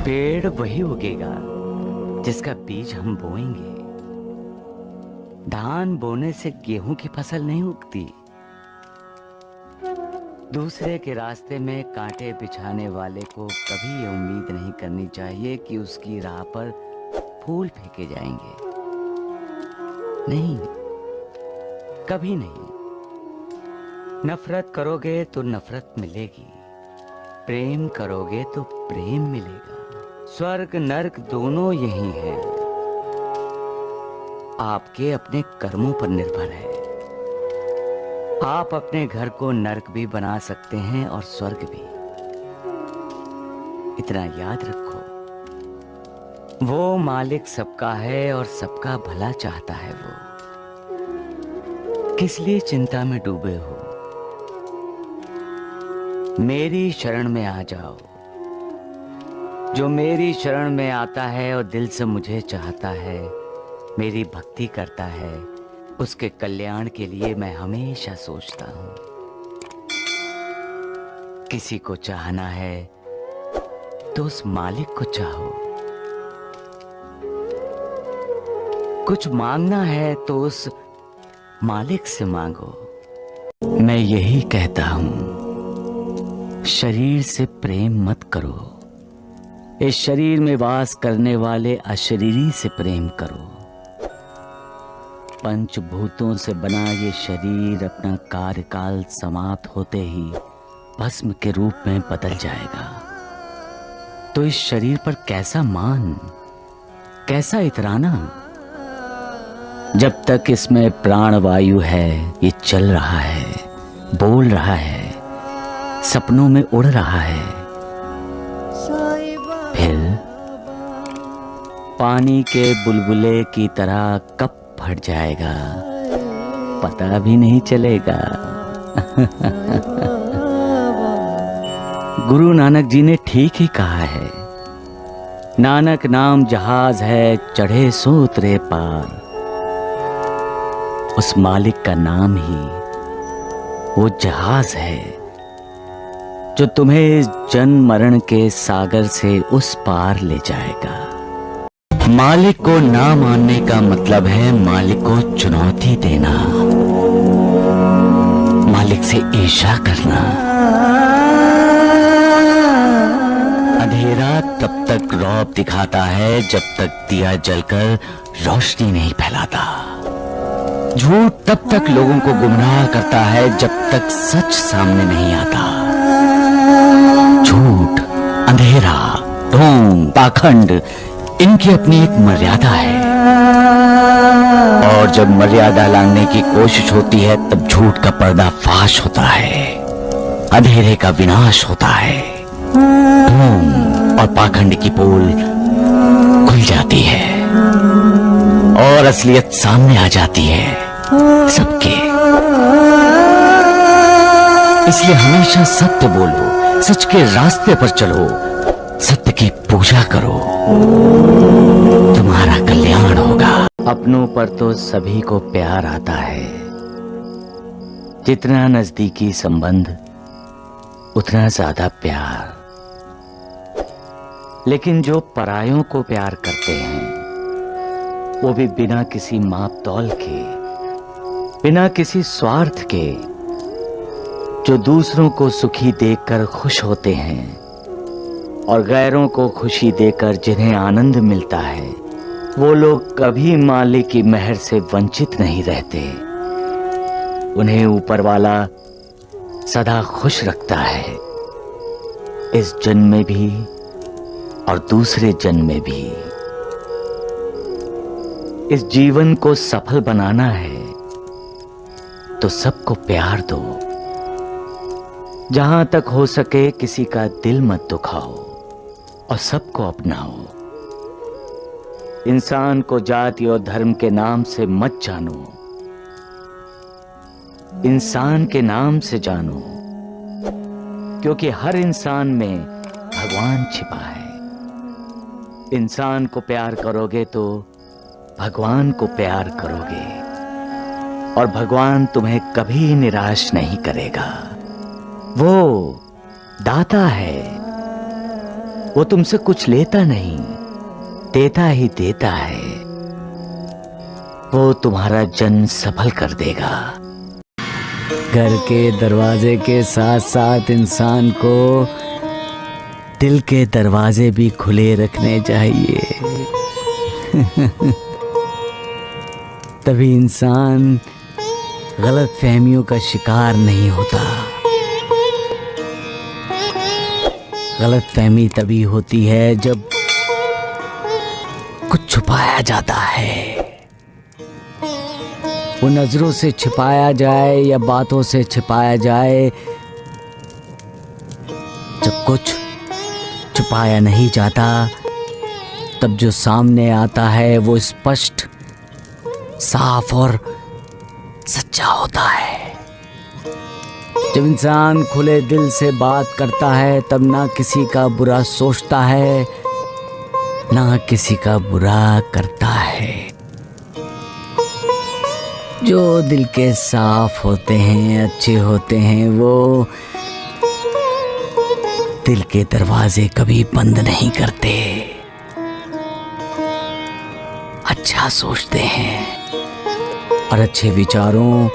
पेड़ वही उगेगा जिसका बीज हम बोएंगे। धान बोने से गेहूं की फसल नहीं उगती। दूसरे के रास्ते में कांटे बिछाने वाले को कभी ये उम्मीद नहीं करनी चाहिए कि उसकी राह पर फूल फेंके जाएंगे। नहीं, कभी नहीं। नफरत करोगे तो नफरत मिलेगी, प्रेम करोगे तो प्रेम मिलेगा। स्वर्ग नर्क दोनों यही हैं। आपके अपने कर्मों पर निर्भर है। आप अपने घर को नर्क भी बना सकते हैं और स्वर्ग भी। इतना याद रखो, वो मालिक सबका है और सबका भला चाहता है। वो किस लिए चिंता में डूबे हो? मेरी शरण में आ जाओ। जो मेरी शरण में आता है और दिल से मुझे चाहता है, मेरी भक्ति करता है, उसके कल्याण के लिए मैं हमेशा सोचता हूं। किसी को चाहना है तो उस मालिक को चाहो। कुछ मांगना है तो उस मालिक से मांगो। मैं यही कहता हूं, शरीर से प्रेम मत करो। इस शरीर में वास करने वाले अशरीरी से प्रेम करो। पंचभूतों से बना ये शरीर अपना कार्यकाल समाप्त होते ही भस्म के रूप में बदल जाएगा। तो इस शरीर पर कैसा मान, कैसा इतराना? जब तक इसमें प्राण वायु है, ये चल रहा है, बोल रहा है, सपनों में उड़ रहा है। फिर पानी के बुलबुले की तरह कब फट जाएगा, पता भी नहीं चलेगा। गुरु नानक जी ने ठीक ही कहा है, नानक नाम जहाज है, चढ़े सो उतरे पार। उस मालिक का नाम ही वो जहाज है जो तुम्हें जन्म मरण के सागर से उस पार ले जाएगा। मालिक को ना मानने का मतलब है मालिक को चुनौती देना, मालिक से ईर्ष्या करना। अंधेरा तब तक रौब दिखाता है जब तक दिया जलकर रोशनी नहीं फैलाता। झूठ तब तक लोगों को गुमराह करता है जब तक सच सामने नहीं आता। झूठ, अंधेरा, ढोंग, पाखंड, इनकी अपनी एक मर्यादा है। और जब मर्यादा लांघने की कोशिश होती है तब झूठ का पर्दाफाश होता है, अंधेरे का विनाश होता है, ढोंग और पाखंड की पोल खुल जाती है और असलियत सामने आ जाती है सबके। इसलिए हमेशा सत्य बोलो, सच के रास्ते पर चलो, सत्य की पूजा करो, तुम्हारा कल्याण होगा। अपनों पर तो सभी को प्यार आता है। जितना नजदीकी संबंध उतना ज्यादा प्यार। लेकिन जो परायों को प्यार करते हैं, वो भी बिना किसी माप तौल के, बिना किसी स्वार्थ के, जो दूसरों को सुखी देखकर खुश होते हैं और गैरों को खुशी देकर जिन्हें आनंद मिलता है, वो लोग कभी मालिक की मेहर से वंचित नहीं रहते। उन्हें ऊपर वाला सदा खुश रखता है, इस जन्म में भी और दूसरे जन्म में भी। इस जीवन को सफल बनाना है तो सबको प्यार दो। जहां तक हो सके किसी का दिल मत दुखाओ और सबको अपनाओ। इंसान को जाति और धर्म के नाम से मत जानो, इंसान के नाम से जानो, क्योंकि हर इंसान में भगवान छिपा है। इंसान को प्यार करोगे तो भगवान को प्यार करोगे और भगवान तुम्हें कभी निराश नहीं करेगा। वो दाता है, वो तुमसे कुछ लेता नहीं, देता ही देता है। वो तुम्हारा जन्म सफल कर देगा। घर के दरवाजे के साथ साथ इंसान को दिल के दरवाजे भी खुले रखने चाहिए। तभी इंसान गलत फहमियों का शिकार नहीं होता। गलत फहमी तभी होती है जब कुछ छुपाया जाता है। वो नजरों से छिपाया जाए या बातों से छिपाया जाए, जब कुछ छुपाया नहीं जाता तब जो सामने आता है वो स्पष्ट, साफ और सच्चा होता है। जब इंसान खुले दिल से बात करता है तब ना किसी का बुरा सोचता है, ना किसी का बुरा करता है। जो दिल के साफ होते हैं, अच्छे होते हैं, वो दिल के दरवाजे कभी बंद नहीं करते। अच्छा सोचते हैं और अच्छे विचारों,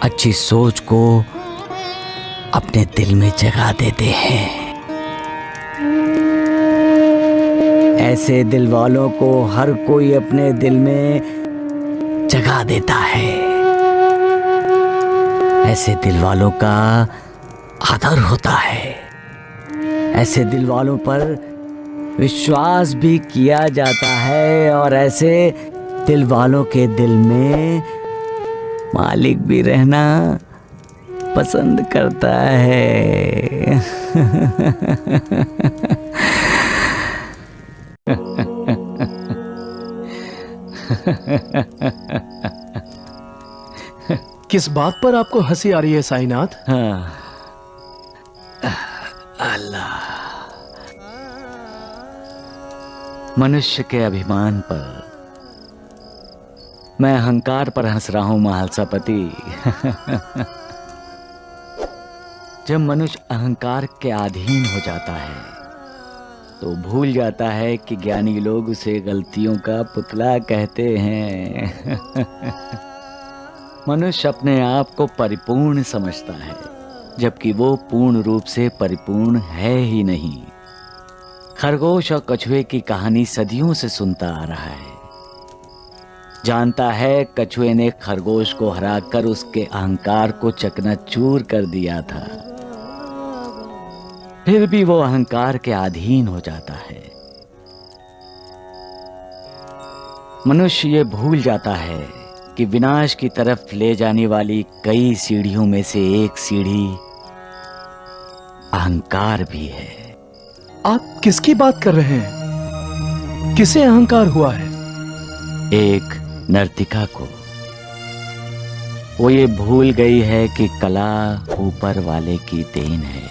अच्छी सोच को अपने दिल में जगा देते हैं। ऐसे दिल वालों को हर कोई अपने दिल में जगा देता है। ऐसे दिल वालों का आदर होता है। ऐसे दिल वालों पर विश्वास भी किया जाता है और ऐसे दिल वालों के दिल में मालिक भी रहना पसंद करता है। किस बात पर आपको हंसी आ रही है साईनाथ? अल्लाह, मनुष्य के अभिमान पर। मैं अहंकार पर हंस रहा हूं महालसापति। जब मनुष्य अहंकार के अधीन हो जाता है तो भूल जाता है कि ज्ञानी लोग उसे गलतियों का पुतला कहते हैं। मनुष्य अपने आप को परिपूर्ण समझता है, जबकि वो पूर्ण रूप से परिपूर्ण है ही नहीं। खरगोश और कछुए की कहानी सदियों से सुनता आ रहा है। जानता है कछुए ने खरगोश को हराकर उसके अहंकार को चकनाचूर कर दिया था। फिर भी वो अहंकार के अधीन हो जाता है। मनुष्य ये भूल जाता है कि विनाश की तरफ ले जाने वाली कई सीढ़ियों में से एक सीढ़ी अहंकार भी है। आप किसकी बात कर रहे हैं? किसे अहंकार हुआ है? एक नर्तिका को। वो ये भूल गई है कि कला ऊपर वाले की देन है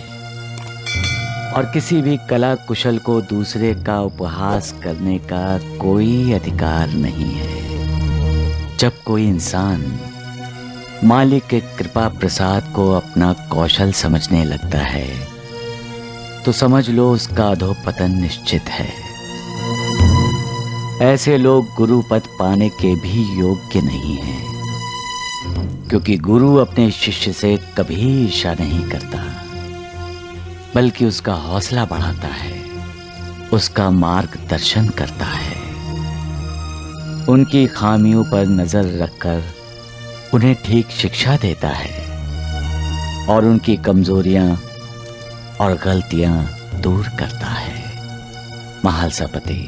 और किसी भी कला कुशल को दूसरे का उपहास करने का कोई अधिकार नहीं है। जब कोई इंसान मालिक के कृपा प्रसाद को अपना कौशल समझने लगता है तो समझ लो उसका अधोपतन निश्चित है। ऐसे लोग गुरु पद पाने के भी योग्य नहीं हैं, क्योंकि गुरु अपने शिष्य से कभी ईर्ष्या नहीं करता, बल्कि उसका हौसला बढ़ाता है, उसका मार्गदर्शन करता है। उनकी खामियों पर नजर रखकर उन्हें ठीक शिक्षा देता है और उनकी कमजोरियां और गलतियां दूर करता है। महालसापति,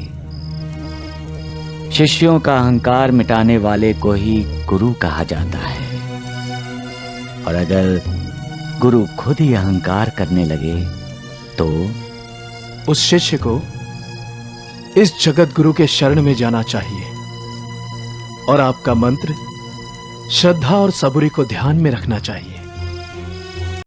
शिष्यों का अहंकार मिटाने वाले को ही गुरु कहा जाता है, और अगर गुरु खुद ही अहंकार करने लगे तो उस शिष्य को इस जगत गुरु के शरण में जाना चाहिए और आपका मंत्र श्रद्धा और सबूरी को ध्यान में रखना चाहिए।